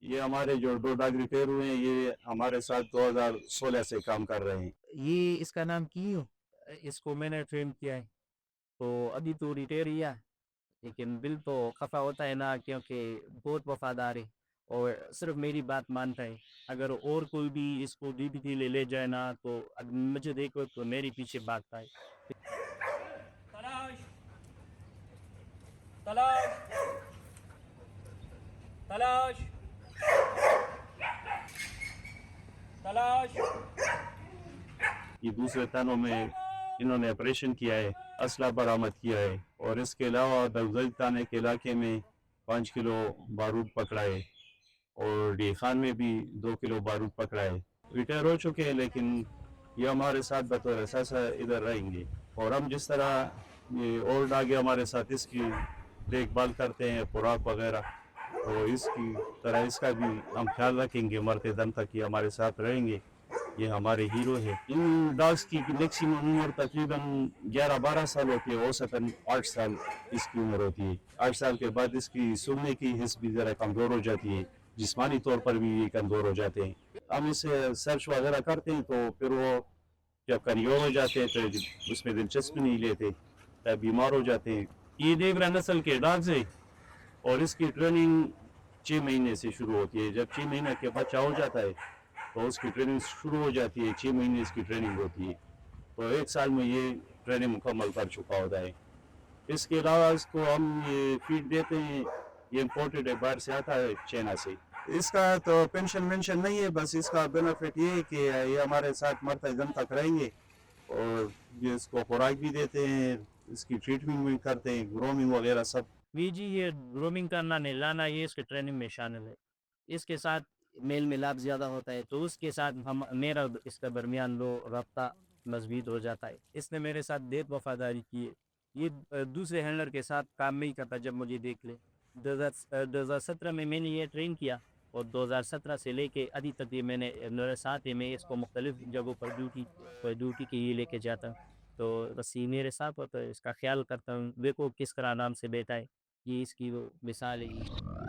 یہ ہمارے جو دو ڈاگ ریٹائر ہوئے ہیں یہ ہمارے ساتھ 2016 سے کام کر رہے ہیں. یہ اس کا نام کیو؟ اس کو میں نے ٹرین کیا ہے تو ابھی تو ریٹائر ہوا ہے، لیکن دل تو خفا ہوتا ہے نا، کیونکہ بہت وفادار ہے اور صرف میری بات مانتا ہے. اگر اور کوئی بھی اس کو ڈی پی ٹی لے جائے نا تو اگر مجھے دیکھو تو میری پیچھے بھاگتا ہے. تلاش تلاش تلاش تلاش. یہ دوسرے تنوں میں انہوں نے آپریشن کیا ہے، اسلحہ برآمد کیا ہے، اور اس کے علاوہ دلدل تانے کے علاقے میں 5 کلو بارود پکڑا ہے، اور ڈی خان میں بھی 2 کلو بارود پکڑا ہے. ریٹائر ہو چکے ہیں لیکن یہ ہمارے ساتھ بطور احساسہ ادھر رہیں گے، اور ہم جس طرح یہ اور ڈاگے ہمارے ساتھ اس کی دیکھ بھال کرتے ہیں، خوراک وغیرہ، تو اس کی طرح اس کا بھی ہم خیال رکھیں گے مرتے دم تک یہ ہمارے ساتھ رہیں گے. یہ ہمارے ہیرو ہے. ان ڈاگس کی میکسیمم عمر تقریباً 11-12 سال ہوتی ہے، اوسطاً 8 سال اس کی عمر ہوتی ہے. 8 سال کے بعد اس کی سننے کی حس بھی ذرا کمزور ہو جاتی ہے، جسمانی طور پر بھی یہ کمزور ہو جاتے ہیں. ہم اسے سرچ وغیرہ کرتے ہیں تو پھر وہ جب کمزور ہو جاتے ہیں تو اس میں دلچسپی نہیں لیتے، تب بیمار ہو جاتے ہیں. یہ دیگر نسل کے ڈاگز ہے، اور اس کی ٹریننگ 6 مہینے سے شروع ہوتی ہے. جب 6 مہینے کے بچہ ہو جاتا ہے تو اس کی ٹریننگ شروع ہو جاتی ہے. 6 مہینے اس کی ٹریننگ ہوتی ہے، تو 1 سال میں یہ ٹریننگ مکمل کر چکا ہوتا ہے. اس کے علاوہ اس کو ہم یہ فیڈ دیتے ہیں، یہ امپورٹڈ ہے، باہر سے آتا ہے چائنا سے. اس کا تو پینشن وینشن نہیں ہے، بس اس کا بینیفٹ یہ ہے کہ یہ ہمارے ساتھ مرتے دم تک رہیں گے، اور یہ اس کو خوراک بھی دیتے ہیں، اس کی ٹریٹمنٹ بھی کرتے ہیں، گرومنگ وغیرہ سب. جی یہ گرومنگ کرنا نہلانا یہ اس کے ٹریننگ میں شامل ہے. اس کے ساتھ میل ملاپ زیادہ ہوتا ہے تو اس کے ساتھ میرا اس کا درمیان رابطہ مضبوط ہو جاتا ہے. اس نے میرے ساتھ بہت وفاداری کی ہے. یہ دوسرے ہینڈلر کے ساتھ کام نہیں کرتا جب مجھے دیکھ لے. 2017 میں نے یہ ٹرین کیا، اور 2017 سے لے کے ابھی تک یہ میں نے میرے ساتھ ہی میں اس کو مختلف جگہوں پر ڈیوٹی کے لیے لے کے جاتا ہوں. تو بس یہ میرے ساتھ ہوتا ہے، اس کا خیال کرتا ہوں. دیکھو کس طرح نام سے بیٹا ہے، یہ اس کی وہ مثال ہے.